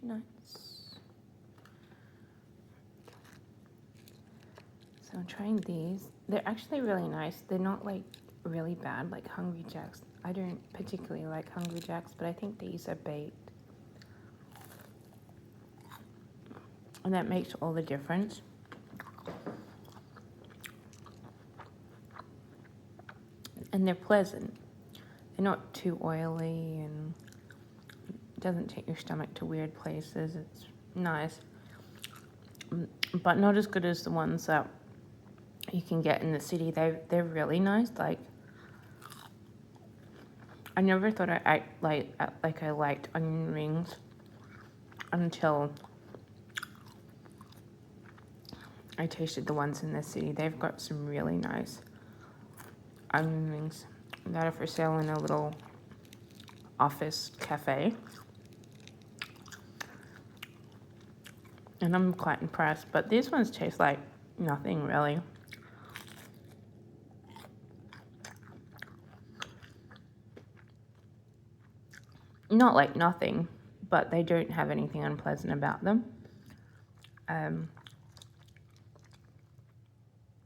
cashew nuts. So I'm trying these. They're actually really nice. They're not like really bad like Hungry Jacks. I don't particularly like Hungry Jacks, but I think these are baked. And that makes all the difference. And they're pleasant. They're not too oily and it doesn't take your stomach to weird places. It's nice. But not as good as the ones that you can get in the city. They're really nice. Like I never thought I liked onion rings until I tasted the ones in the city. They've got some really nice onion rings that are for sale in a little office cafe. And I'm quite impressed. But these ones taste like nothing really. Not like nothing, but they don't have anything unpleasant about them.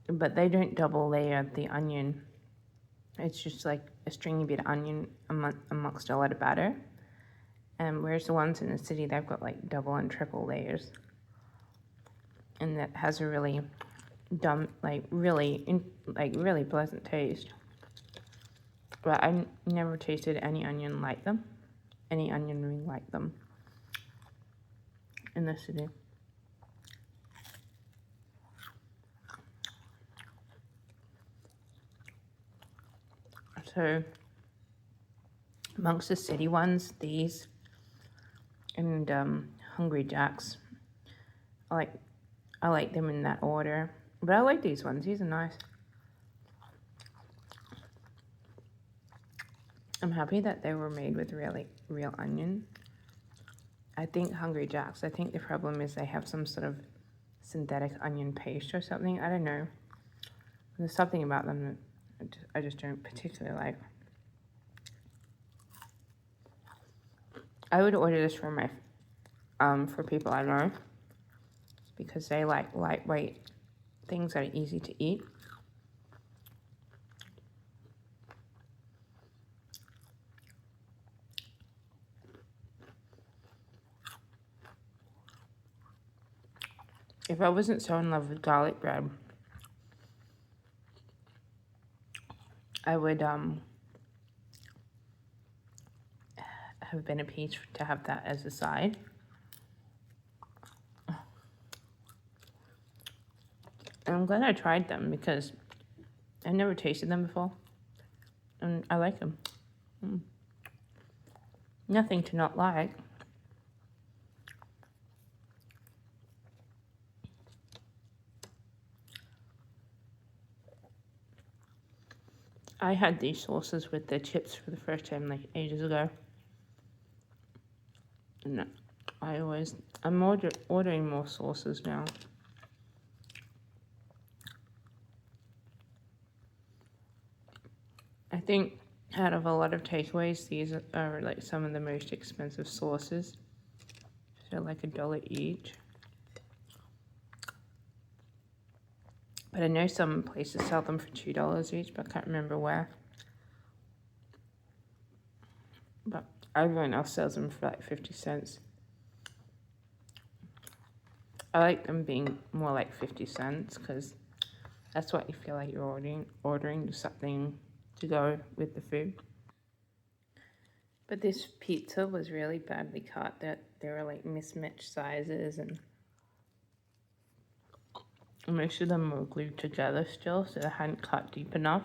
But they don't double layer the onion. It's just like a stringy bit of onion amongst a lot of batter. And whereas the ones in the city, they've got like double and triple layers. And that has a really really pleasant taste. But I never tasted any onion like them, any onion ring like them in the city. So amongst the city ones, these and Hungry Jacks, I like them in that order. But I like these ones. These are nice. I'm happy that they were made with real onion. I think Hungry Jacks, I think the problem is they have some sort of synthetic onion paste or something. I don't know. There's something about them that I just don't particularly like. I would order this for for people I know because they like lightweight things that are easy to eat. If I wasn't so in love with garlic bread, I would have been appeased to have that as a side. And I'm glad I tried them because I never tasted them before. And I like them. Nothing to not like. I had these sauces with the chips for the first time like ages ago. And I'm ordering more sauces now. I think out of a lot of takeaways, these are like some of the most expensive sauces. So like $1 each. But I know some places sell them for $2 each, but I can't remember where. But everyone else sells them for like 50 cents. I like them being more like 50 cents because that's what you feel like you're ordering something to go with the food. But this pizza was really badly cut. That there were like mismatched sizes and most of them were glued together still, so they hadn't cut deep enough.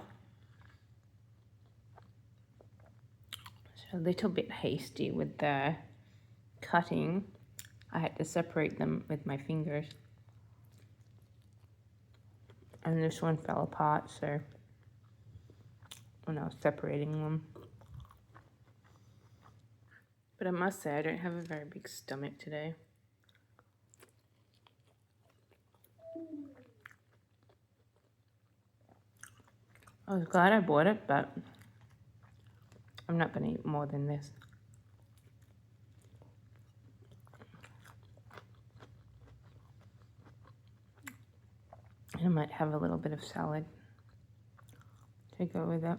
So a little bit hasty with the cutting. I had to separate them with my fingers. And this one fell apart, so when I was separating them. But I must say, I don't have a very big stomach today. I was glad I bought it, but I'm not going to eat more than this. I might have a little bit of salad to go with it.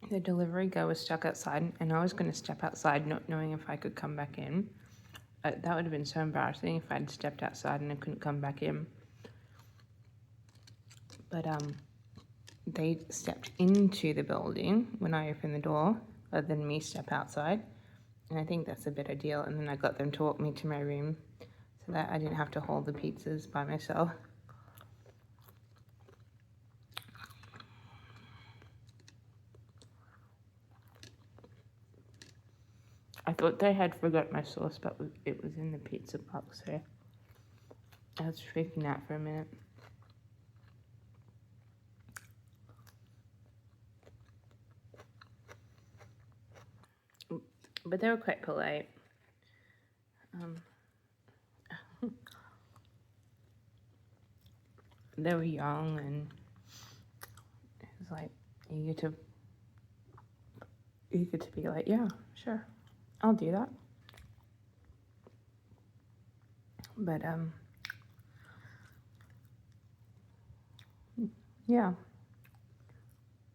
The delivery guy was stuck outside, and I was going to step outside not knowing if I could come back in. That would have been so embarrassing if I'd stepped outside and I couldn't come back in. But they stepped into the building when I opened the door, rather than me step outside. And I think that's a better deal. And then I got them to walk me to my room so that I didn't have to hold the pizzas by myself. I thought they had forgot my sauce, but it was in the pizza box, so I was freaking out for a minute. But they were quite polite. They were young and it was like eager to be like, yeah, sure, I'll do that. But yeah,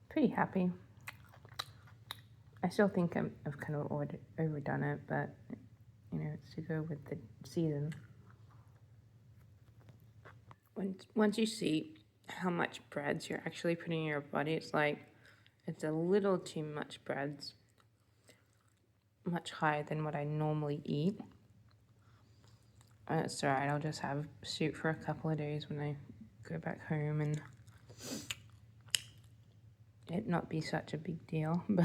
pretty happy. I still think I've kind of overdone it, but you know, it's to go with the season. Once you see how much breads you're actually putting in your body, it's like it's a little too much breads, much higher than what I normally eat. It's alright, I'll just have soup for a couple of days when I go back home and it not be such a big deal, but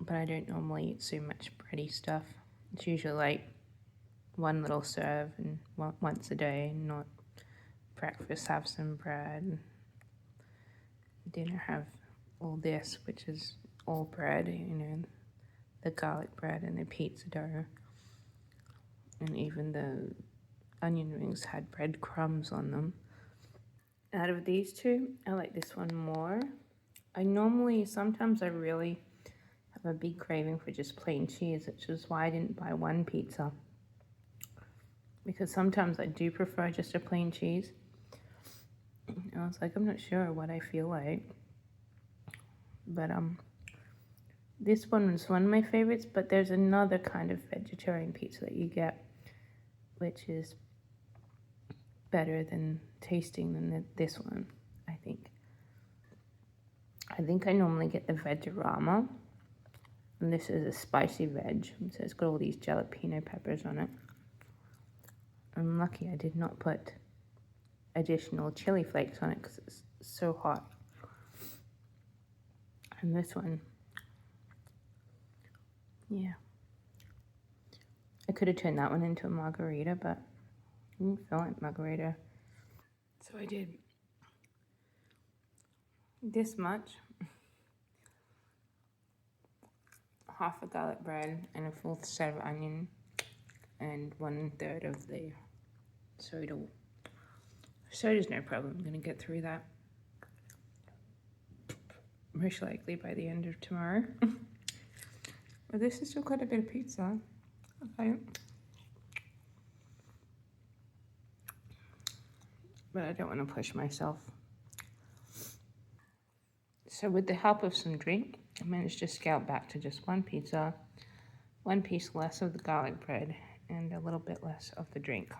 I don't normally eat so much bready stuff. It's usually like one little serve and once a day, not breakfast have some bread, dinner have all this, which is all bread, you know, the garlic bread and the pizza dough, and even the onion rings had breadcrumbs on them. Out of these two, I like this one more. Sometimes I really have a big craving for just plain cheese, which is why I didn't buy one pizza. Because sometimes I do prefer just a plain cheese. And I was like, I'm not sure what I feel like. But this one was one of my favorites, but there's another kind of vegetarian pizza that you get, which is better than tasting than this one, I think. I think I normally get the Vegorama, and this is a spicy veg, so it's got all these jalapeno peppers on it. I'm lucky I did not put additional chili flakes on it because it's so hot. And this one, yeah. I could have turned that one into a margarita, but I didn't feel like margarita. So I did this much, half a garlic bread and a full set of onion and 1/3 of the soda. Soda's no problem, I'm gonna get through that. Most likely by the end of tomorrow. But this is still quite a bit of pizza. Okay. But I don't want to push myself. So with the help of some drink, I managed to scale back to just one pizza, one piece less of the garlic bread, and a little bit less of the drink.